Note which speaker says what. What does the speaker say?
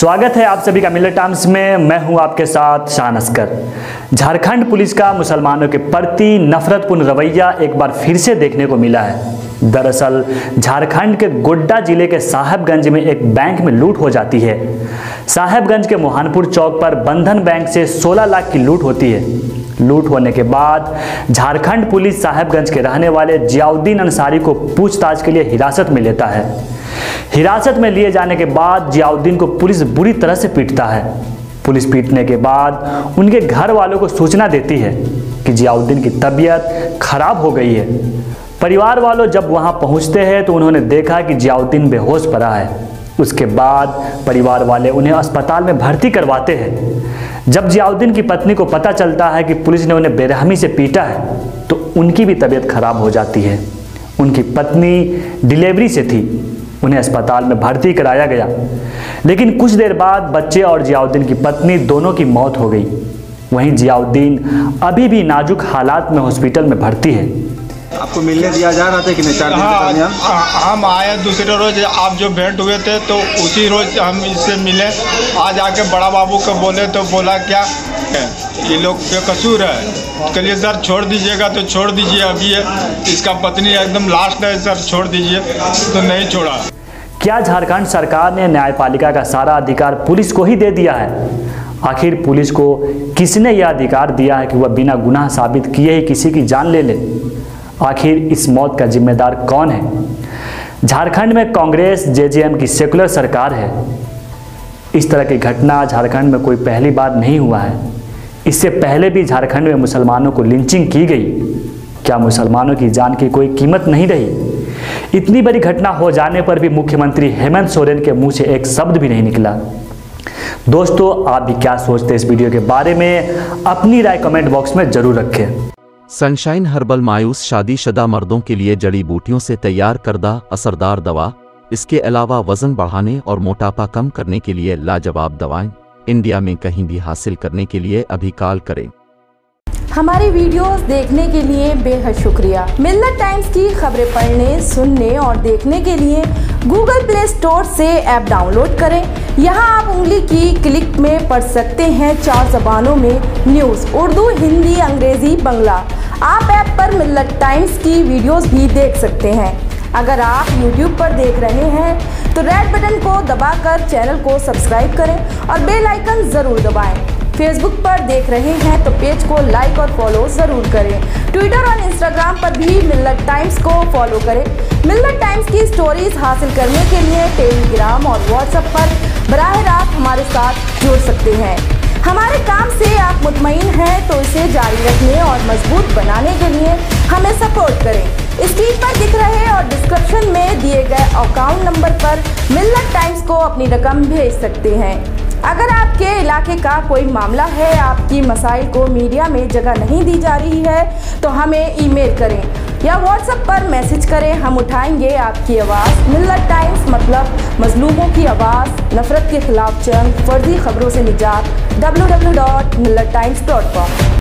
Speaker 1: स्वागत है आप सभी का मिलत टाइम्स में। मैं हूं आपके साथ शान अस्कर। झारखंड पुलिस का मुसलमानों के प्रति नफरतपूर्ण रवैया एक बार फिर से देखने को मिला है। दरअसल झारखंड के गोड्डा जिले के साहेबगंज में एक बैंक में लूट हो जाती है। साहेबगंज के मोहनपुर चौक पर बंधन बैंक से 16 लाख की लूट होती है। लूट होने के बाद झारखंड पुलिस साहेबगंज के रहने वाले जियाउद्दीन अंसारी को पूछताछ के लिए हिरासत में लेता है। हिरासत में लिए जाने के बाद जियाउद्दीन को पुलिस बुरी तरह से पीटता है। पुलिस पीटने के बाद उनके घर वालों को सूचना देती है कि जियाउद्दीन की तबीयत खराब हो गई है। परिवार वालों जब वहां पहुंचते हैं तो उन्होंने देखा कि जियाउद्दीन बेहोश पड़ा है। उसके बाद परिवार वाले उन्हें अस्पताल में भर्ती करवाते हैं। जब जियाउद्दीन की पत्नी को पता चलता है कि पुलिस ने उन्हें बेरहमी से पीटा है तो उनकी भी तबीयत खराब हो जाती है। उनकी पत्नी डिलीवरी से थी, उन्हें अस्पताल में भर्ती कराया गया, लेकिन कुछ देर बाद बच्चे और जियाउद्दीन की पत्नी दोनों की मौत हो गई। वहीं जियाउद्दीन अभी भी नाजुक हालात में हॉस्पिटल में भर्ती है।
Speaker 2: आपको मिलने दिया जा रहा था कि नहीं? 4 दिन के दरमियान
Speaker 3: हम आए दूसरे रोज, आप जो भेंट हुए थे तो उसी रोज हम इससे मिले। आज आके बड़ा बाबू को बोले तो बोला क्या ये लोग बेकसूर है। चलिए सर छोड़ दीजिएगा तो छोड़ दीजिए, अभी है इसका पत्नी एकदम लास्ट है सर, छोड़ दीजिए, तो नहीं छोड़ा।
Speaker 1: क्या झारखंड सरकार ने न्यायपालिका का सारा अधिकार पुलिस को ही दे दिया है? आखिर पुलिस को किसने यह अधिकार दिया है कि वह बिना गुनाह साबित किए ही किसी की जान ले ले? आखिर इस मौत का जिम्मेदार कौन है? झारखंड में कांग्रेस जेजेएम की सेकुलर सरकार है। इस तरह की घटना झारखंड में कोई पहली बार नहीं हुआ है। इससे पहले भी झारखंड में मुसलमानों को लिंचिंग की गई। क्या मुसलमानों की जान की कोई कीमत नहीं रही? इतनी बड़ी घटना हो जाने पर भी मुख्यमंत्री हेमंत सोरेन के मुंह से एक शब्द भी नहीं निकला। दोस्तों, आप भी क्या सोचते हैं इस वीडियो के बारे में? अपनी राय कमेंट बॉक्स में जरूर रखें।
Speaker 4: सनशाइन हर्बल मायूस शादीशुदा मर्दों के लिए जड़ी बूटियों से तैयार करदा असरदार दवा। इसके अलावा वजन बढ़ाने और मोटापा कम करने के लिए लाजवाब दवाएं इंडिया में कहीं भी हासिल करने के लिए अभी कॉल करें।
Speaker 5: हमारी वीडियोस देखने के लिए बेहद शुक्रिया। मिलत टाइम्स की खबरें पढ़ने, सुनने और देखने के लिए गूगल प्ले स्टोर से ऐप डाउनलोड करें। यहां आप उंगली की क्लिक में पढ़ सकते हैं 4 जबानों में न्यूज़, उर्दू, हिंदी, अंग्रेजी, बांग्ला। आप ऐप पर मिलत टाइम्स की वीडियोस भी देख सकते हैं। अगर आप YouTube पर देख रहे हैं तो रेड बटन को दबाकर चैनल को सब्सक्राइब करें और बेल आइकन ज़रूर दबाएं। फेसबुक पर देख रहे हैं तो पेज को लाइक और फॉलो ज़रूर करें। ट्विटर और इंस्टाग्राम पर भी मिलत टाइम्स को फॉलो करें। मिलत टाइम्स की स्टोरीज हासिल करने के लिए टेलीग्राम और व्हाट्सएप पर बराह रास्त हमारे साथ जुड़ सकते हैं। हमारे काम से आप मुतमईन हैं तो इसे जारी रखने और मजबूत बनाने के लिए हमें सपोर्ट करें। स्क्रीन पर दिख रहे और डिस्क्रिप्शन में दिए गए अकाउंट नंबर पर मिलत टाइम्स को अपनी रकम भेज सकते हैं। अगर आपके इलाके का कोई मामला है, आपकी मसाइल को मीडिया में जगह नहीं दी जा रही है तो हमें ईमेल करें या व्हाट्सएप पर मैसेज करें। हम उठाएंगे आपकी आवाज़। मिलत टाइम्स मतलब मजलूमों की आवाज़, नफरत के खिलाफ जंग, फर्जी खबरों से निजात। www.millettimes.com